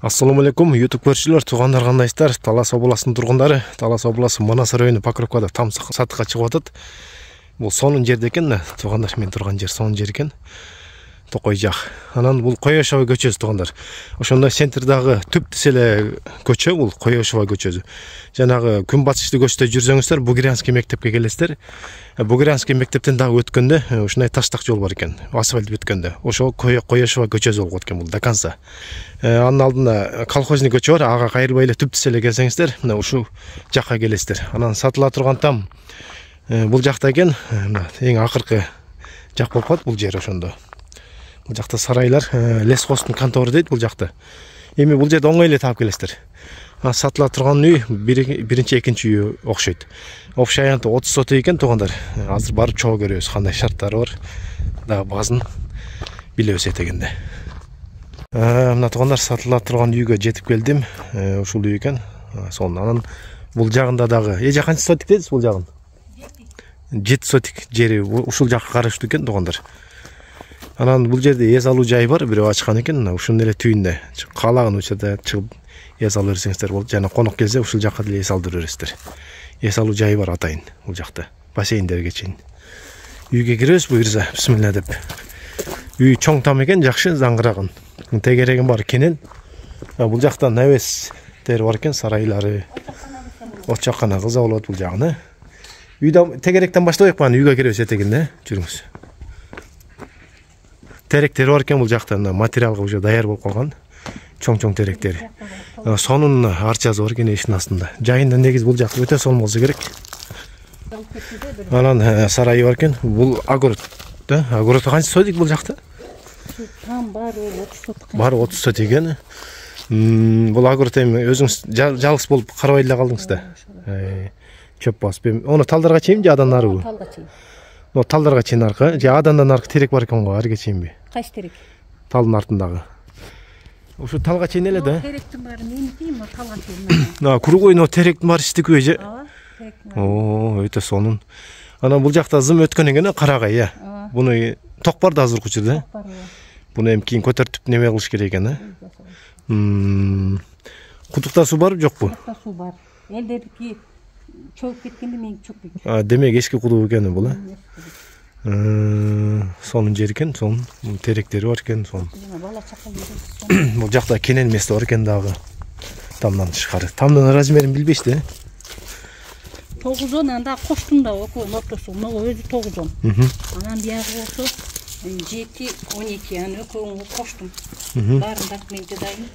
Ассаламу алейкум, YouTube көршілер, туғандар қандайсыздар? Талас обласының тұрғындары, Талас обласы Манас районы Покровкада там сатыға шығып жатыр. Бұл соның жерде екен, туғандар, мен тұрған жер соның жер екен. Тоқой жақ. Анан бұл Қояшова көчесі туғандар. Ошонда центрдағы түп тіселі көче, бұл Қояшова көчесі. Жаңағы күнбатышты көчеде жүрсеңіздер, Бугрянский мектепке келесіздер. Бугрянский мектептен дағы өткенде, ошондай таштақ жол бар екен. Асфальт өткенде. Ошо Қояшова көчесі болуп кеткен бұл до конца. Анын алдында колхозный көчө бар, ага кайрылбай эле түп тиселе келсеңиздер, мына ушул жакка келесиздер. Анан сатыла турган там бул жакта экен, мына эң акыркы жак болуп калат бул жер ошондо. Бул жакта сарайлар, лесхоздун контору дейт бул жакта. Эми бул жерде оңой эле таап келесиздер. Сатыла турган үй биринчи, экинчи үй окшойт. Общий аянты 30 соток экен тугандар. Азыр барып чогуу көрөбүз, кандай шарттары бар. Дагы баазын билебиз этегенде. Мына тугандар сатыла турган үйгө жетип келдим. Ушул үй экен. Сонун. Анан бул жагында дагы канча сотик дедиз бул жагын? 7 сотик жери ушул жакка караштуу экен тугандар. Анан бул жерде эс алуу жайы бар, бирөө ачкан экен. Ушунун эле түйүндө каалаган учурда чыгып эс алып берсеңиздер болот. Жана конок келсе ушул жакка деле эс алдырып бересиздер. Эс алуу жайы бар атайын бул жакта. Бассейндерге чейин. Үйгө киребиз буйрса, бисмилла деп. Үй чоң там экен, жакшы заңгыраган. Тегерегин бар кенен. Бул жакта навестер бар экен, сарайлары. Отчакана кыза болот бул жагына. Үйдө тегеректен баштайык бааны үйгө киребиз этегинде. Жүрүңүз. Теректер бар экен бул жакта, материалга уже даяр болуп калган. Чоң-чоң теректер. Сонун арчасы бар экен эшиктин астында. Жайында негиз бул жак өтө сонун болсо керек. Анан сарайы бар экен. Бул огород, да? Огород канча сотик бул жакта? Там бары 30 сотик. Бары 30 сотик экен. Бул огород эми өзүңүз жалгыз болуп карабай эле калдыңыз да. Чөп басып. Ону талдарга чейин же адан нарыбы? Талга чейин. Но талдарга чейин аркы, же адандан аркы терек бар экен го, арга чейинби? Кайсы терек? Талдын артындагы. Ушу талга чейин эле да? Теректин баары меники, но талга чейин. Кургой но теректин баары сиздикиби же? Ооба, теректин. Өтө сонун. Анан бул жакта зым өткөн экен, карагай, Буну ток бар да азыркы учурда. Бар. Буну эми кийин көтөртүп неме кылыш керек экен, Кудукта суу барбы, жокпу? Кудукта суу бар. Элдердики чөгүп кеткенде меники чөкпөйт. Демек эски кудук экен бул, Сонун жер экен, сонун теректери бар экен, сонун. Бала чака жүрөт. Бул жакта кенен месте бар экен дагы. Тамдан тышкары. Тамдын размерин билбейсиз, 9 анда коштум да окуун ортосу. Могу өзү 9. Анан биягы болсо 7, 12 аны экөөнү коштум. Баарын документи дайын.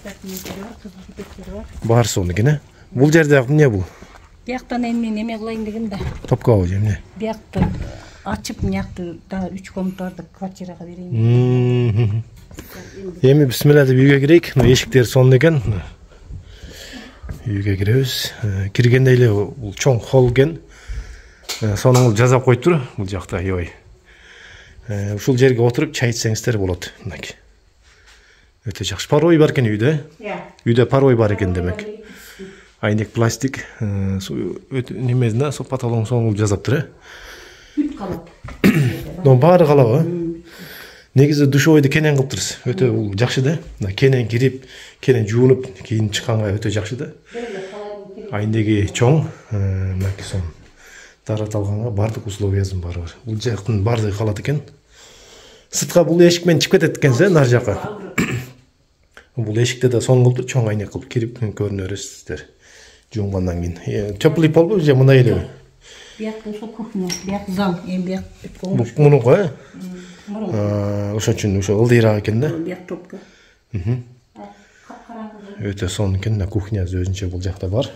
Документтери бар, кызыл жипектери бар. Бар сонун экен, Бул жерде эмне бул? Бияктан эми неме кылайын деген да. Топкабы же эмне? Биякты ачып мыякты да 3 комнаталарды квартирага берейин. Эми бисмилла деп үйгө кирейик. Эшиктер сонун экен. Үйгө киребиз. Киргенде эле бул чоң холл экен. Сонун жазап коюптур бул жакта, ой. Ушул жерге отуруп чай ичсеңиздер болот. Мынакей. Өтө жакшы. Парой бар экен үйдө. Үйдө парой бар экен демек. Айнек пластик, немезине потолоң соңул жазаптыр, Бүт калат. Баары калабы? Негизи душевойду кенен кылыптырсыз. Өтө бул жакшы да. Кенен кирип, кенен жуунуп, кийин чыкканга өтө жакшы да. Айнеги чоң, мынакей сон. Тараталганга бардык условиясын бары бар. Бул жактын бардыгы калат экен. Сыртка бул эшик менен чыгып кетет экенсиз, нар жакка. Бул эшикте да сонун кылыптыр, чоң айнек кылып кирип көрүнө бересиздер. Жуунгандан кийин. Теплый болбу же мындай элеби? Бияк болсо кухня, бияк зал, эми бияк бүткөн. Мунуңку, Ошон үчүн ошо ылдыйраак экен да. Бияк топко. Өтө сонун экен, кухнясы өзүнчө бул жакта бар.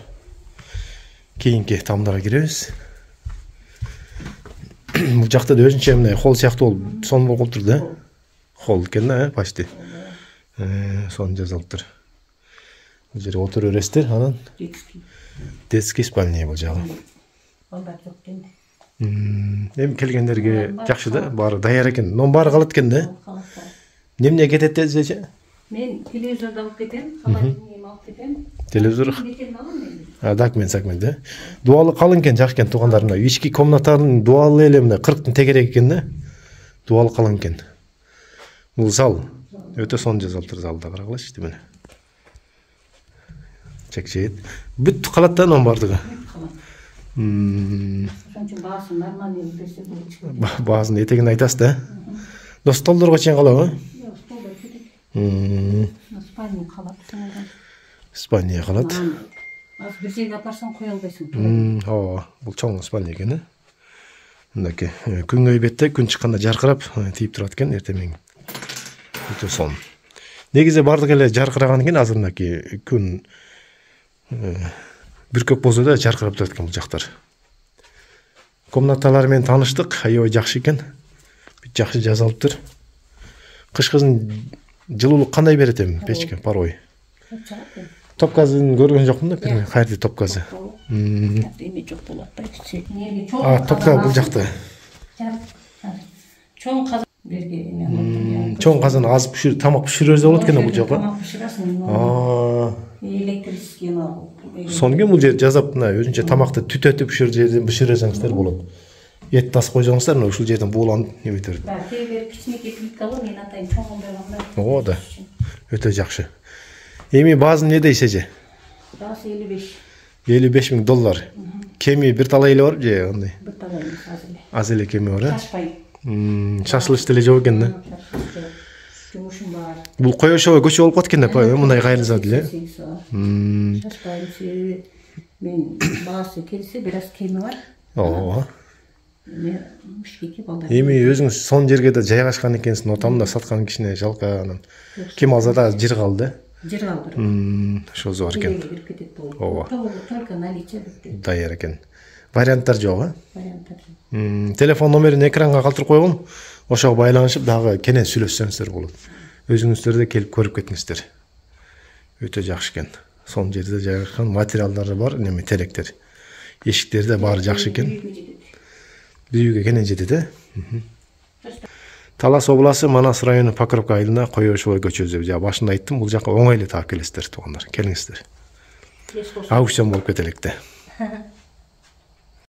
Кийинки тамдарга киребиз. Бул жакта да өзүнчө мындай холл сыяктуу болуп, сонун болуп калыптыр да. Холл экен да, почти. Сонун жазылыптыр. Бул жерге отуруп бересиздер, анан детский спальня бул жагы. Балдар жок экен. Эми келгендерге жакшы да, баары даяр экен. Нон баары калат экен да. Эмне кетет десечи? Мен телевизорду алып кетем, холодильник алып кетем. Телевизор. Документ да. Дуалы калың экен, жакшы экен туугандар. Мына ички комнатанын дуалы эле мына 40тын тегерек экен да. Дуалы калың экен. Бул зал. Өтө сонун жазылыптыр залда, карагылачы мына. чекчейт. Бүт калат да анын бардыгы. Ошон үчүн баасын нормальный берсе болот. Баасын этегин айтасыз да. Достолдорго чейин калабы? Жок, столдор кетет. Спальня калат. Испания калат. Аз бир жерге апарсаң кое албайсың. Ооба, бул чоң спальня экен, мынакей күнгөй бетте күн чыкканда жаркырап тийип турат экен эртең. Өтө сонун. Негизи бардык эле жаркыраган экен, азыр мынакей күн бир көп болсо да жаркырап турат экен бул жактар. Комнаталар менен тааныштык, аябай жакшы экен. Жакшы жасалыптыр. Кышкызын жылуулук кандай берет эми печке, парой? Топ газын көргөн жокмун да, бир каерде топ газы. Эме жок болот да. Топ газ бул жакта. Чоң казан берге. Чоң казан аз пишир, тамак пиширерсе болот экен бул жакка. Тамак пиширасың. Электрический Сонун экен бул жер жасап, мына өзүнчө тамакты түтөтүп жерден биширесеңиздер болот. Эт тасып койсоңуздар, мына ушул жерден бууланып неме берет. Кээ кичинекей плиткалар мен атайын чоңун бергенде. Ооба да. Өтө жакшы. Эми баазы не дейсеже? Баасы 55. $55,000. Кеми бир талай эле бар же андай? Бир талай аз эле. Аз эле кеми бар, Шашпай. Шашылыш деле жок экен да. Жумушум бар. Бул коёшоо көчө болуп калат экен да, мындай кайрылса деле. Шашпай. Мен баасы келсе бир аз кеми бар. Ооба. Мушкеке балдар. Эми өзүңүз сонун жерге да жайгашкан экенсиң, отамда саткан кишине жалко анан. Ким алса да жер калды. Жер калдыр. Ошол бар экен. Берип кетет болот. Ооба. Только наличие битти. Даяр экен. Варианттар жок, Варианттар жок. Телефон номерин экранга калтырып койгом. Ошого байланышып дагы кенен сүйлөшсөңүздөр болот. Өзүңүздөр да келип көрүп кетиңиздер. Өтө жакшы экен. Сонун жерде жайгашкан, материалдары бар, неме теректер. Эшиктери да баары жакшы экен. Бүйүгө кенен жетет, Талас обласы Манас району Покровка айылына Коёшовой көчөсү. Жа башында айттым, бул жакка оңой эле таап келесиздер, туугандар. Келиңиздер. Аукцион болуп кетелекте.